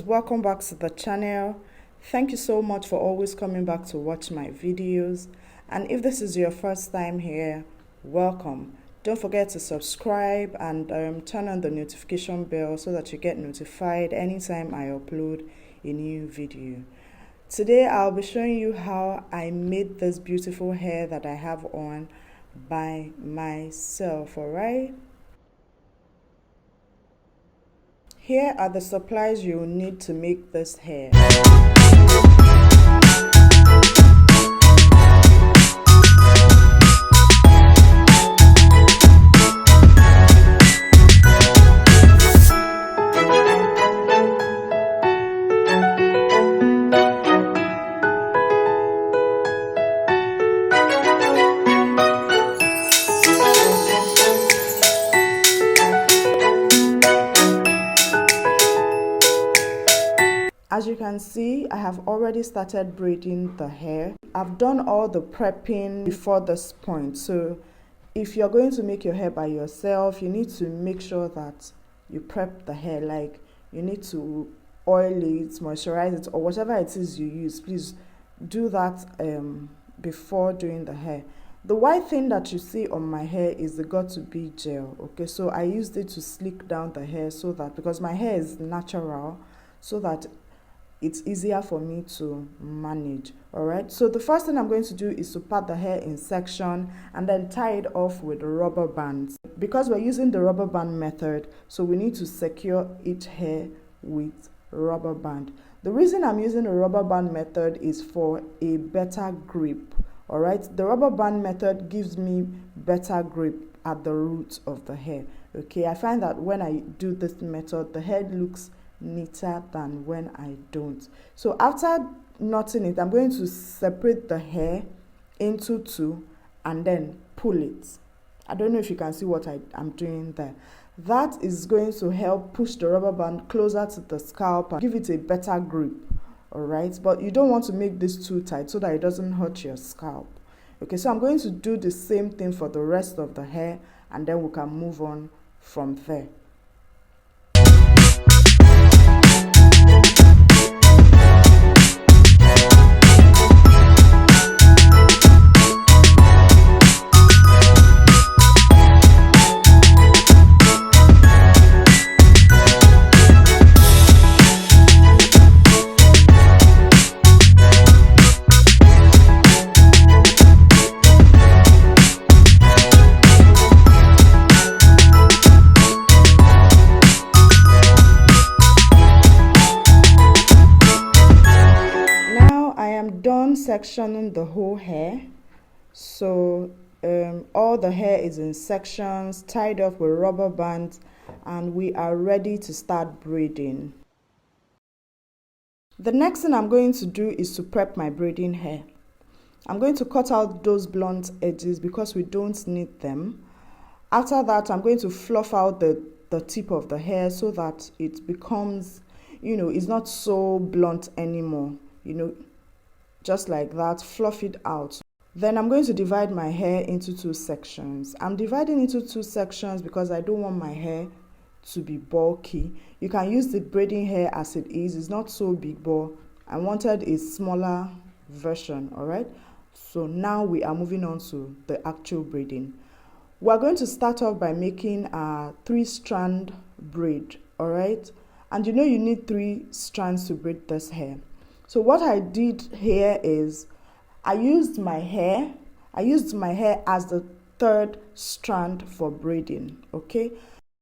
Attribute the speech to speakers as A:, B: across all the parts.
A: welcome back to the channel. Thank you so much for always coming back to watch my videos, and if this is your first time here, welcome. Don't forget to subscribe and turn on the notification bell so that you get notified anytime I upload a new video. Today I'll be showing you how I made this beautiful hair that I have on by myself. Alright, here are the supplies you will need to make this hair. As you can see, I have already started braiding the hair. I've done all the prepping before this point. So if you're going to make your hair by yourself, you need to make sure that you prep the hair. Like, you need to oil it, moisturize it, or whatever it is you use. Please do that before doing the hair. The white thing that you see on my hair is the got-to-be gel. Okay, so I used it to slick down the hair so that, because my hair is natural, so that it's easier for me to manage. All right, so the first thing I'm going to do is to part the hair in section and then tie it off with rubber bands. Because we're using the rubber band method, so we need to secure each hair with rubber band. The reason I'm using the rubber band method is for a better grip. All right, the rubber band method gives me better grip at the roots of the hair. Okay, I find that when I do this method, the hair looks neater than when I don't. So after knotting it, I'm going to separate the hair into two and then pull it. I don't know if you can see what I'm doing there. That is going to help push the rubber band closer to the scalp and give it a better grip. All right, but you don't want to make this too tight so that it doesn't hurt your scalp. Okay, so I'm going to do the same thing for the rest of the hair, and then we can move on from there. Done sectioning the whole hair. So all the hair is in sections, tied up with rubber bands, and we are ready to start braiding. The next thing I'm going to do is to prep my braiding hair. I'm going to cut out those blunt edges because we don't need them. After that, I'm going to fluff out the tip of the hair so that it becomes, it's not so blunt anymore, just like that. Fluff it out. Then I'm going to divide my hair into two sections. I'm dividing into two sections because I don't want my hair to be bulky. You can use the braiding hair as it is. It's not so big, but I wanted a smaller version. All right, so now we are moving on to the actual braiding. We're going to start off by making a 3-strand braid. All right, and you need 3 strands to braid this hair. So what I did here is I used my hair as the 3rd strand for braiding. Okay,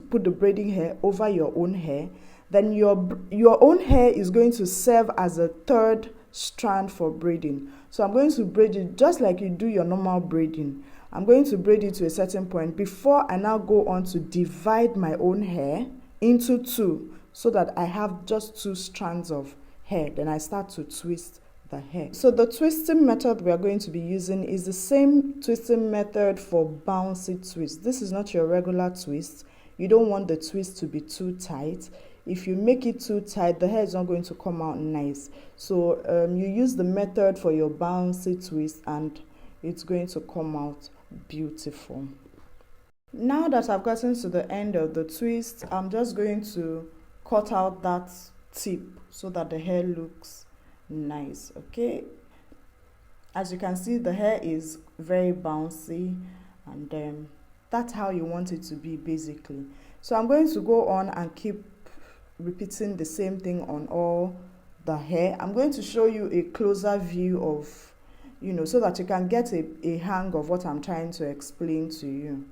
A: put the braiding hair over your own hair, then your own hair is going to serve as a 3rd strand for braiding. So I'm going to braid it just like you do your normal braiding. I'm going to braid it to a certain point before I now go on to divide my own hair into 2 so that I have just 2 strands of hair. Then I start to twist the hair. So the twisting method we are going to be using is the same twisting method for bouncy twist. This is not your regular twist. You don't want the twist to be too tight. If you make it too tight, the hair is not going to come out nice. So you use the method for your bouncy twist and it's going to come out beautiful. Now that I've gotten to the end of the twist, I'm just going to cut out that tip so that the hair looks nice. Okay, as you can see, the hair is very bouncy, and that's how you want it to be basically. So I'm going to go on and keep repeating the same thing on all the hair. I'm going to show you a closer view of, so that you can get a hang of what I'm trying to explain to you.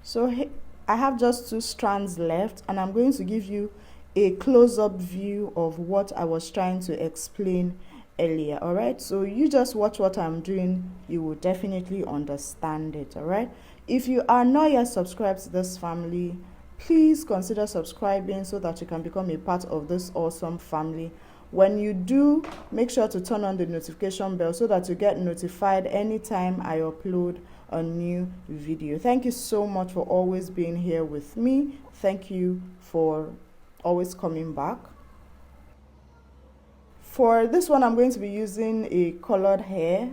A: So I have just 2 strands left, and I'm going to give you a close-up view of what I was trying to explain earlier. All right, so you just watch what I'm doing, you will definitely understand it. All right, if you are not yet subscribed to this family, please consider subscribing so that you can become a part of this awesome family. When you do, make sure to turn on the notification bell so that you get notified anytime I upload a new video. Thank you so much for always being here with me. Thank you for always coming back. For this one, I'm going to be using a colored hair.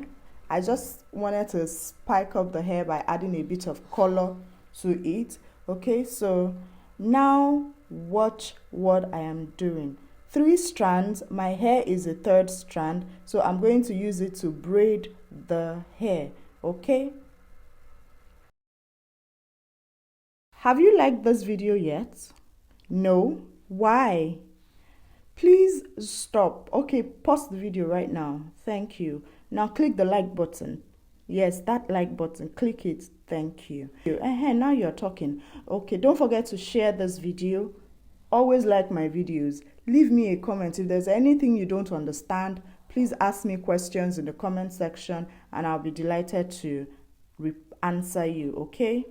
A: I just wanted to spike up the hair by adding a bit of color to it. Okay, so now watch what I am doing. 3 strands, my hair is a 3rd strand, so I'm going to use it to braid the hair. Okay, have you liked this video yet? No? Why? Please stop. Okay, pause the video right now. Thank you. Now click the like button. Yes, that like button, click it. Thank you. Now you're talking. Okay, don't forget to share this video. Always like my videos. Leave me a comment. If there's anything you don't understand, please ask me questions in the comment section and I'll be delighted to answer you. Okay?